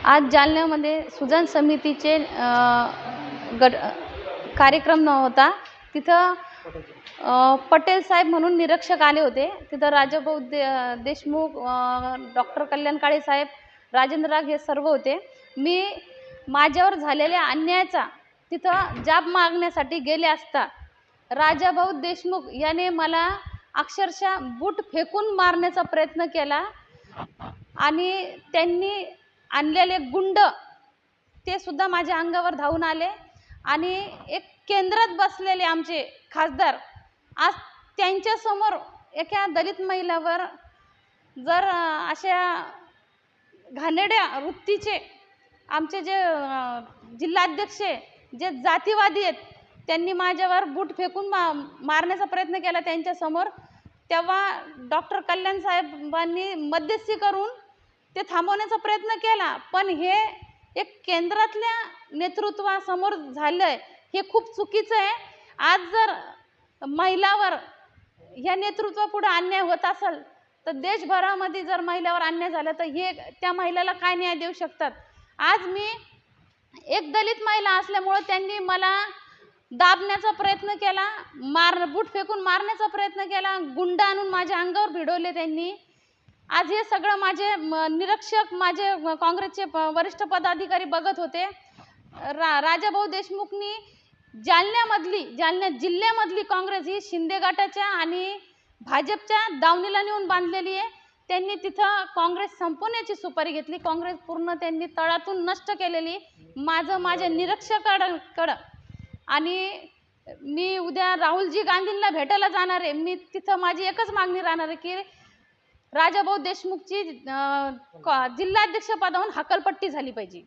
आज जालन्यामध्ये सुजाण समितीचे गट कार्यक्रम होता। तिथं पटेल साहेब म्हणून निरीक्षक आले होते। तिथं राजाभाऊ देशमुख, डॉक्टर कल्याण काळे साहेब, राजेंद्र राग हे सर्व होते। मी माझ्यावर झालेल्या अन्यायाचा तिथं जाब मागण्यासाठी गेले असता राजाभाऊ देशमुख याने मला अक्षरशः बूट फेकून मारण्याचा प्रयत्न केला आणि त्यांनी आणलेले गुंड ते सुद्धा माझ्या अंगावर धावून आले आणि एक केंद्रात बसलेले आमचे खासदार आज त्यांच्या समोर एका दलित महिलावर जर अशा घाणेरड्या वृत्तीचे आमचे जे जिल्हाध्यक्ष जे जातीवादी आहेत त्यांनी माझ्यावर बूट फेकून मारण्याचा प्रयत्न केला त्यांच्या समोर। तेव्हा डॉक्टर कल्याण साहेबांनी मध्यस्थी करून ते थांबवण्याचा प्रयत्न केला, पण हे एक केंद्रातल्या नेतृत्वासमोर झालंय हे खूप चुकीचं आहे। आज जर महिलावर ह्या नेतृत्वापुढे अन्याय होत असेल तर देशभरामध्ये जर महिलावर अन्याय झाला तर हे त्या महिलाला काय न्याय देऊ शकतात। आज मी एक दलित महिला असल्यामुळे त्यांनी मला दाबण्याचा प्रयत्न केला, बूट फेकून मारण्याचा प्रयत्न केला, गुंड आणून माझ्या अंगावर भिडवले त्यांनी। आज हे सगळं माझे निरीक्षक माझे काँग्रेसचे वरिष्ठ पदाधिकारी बघत होते। राजाभाऊ देशमुखनी जालना जिल्ह्यामधली काँग्रेस ही शिंदे गटाच्या आणि भाजपच्या दावणीला नेऊन बांधलेली आहे। त्यांनी तिथं काँग्रेस संपवण्याची सुपारी घेतली, काँग्रेस पूर्ण त्यांनी तळातून नष्ट केलेली। माझ्या निरीक्षकांकडं आणि मी उद्या राहुलजी गांधींना भेटायला जाणार आहे। मी तिथं माझी एकच मागणी राहणार आहे की राजाभाऊ देशमुखची जिल्हाध्यक्ष पदावरून हकालपट्टी झाली पाहिजे।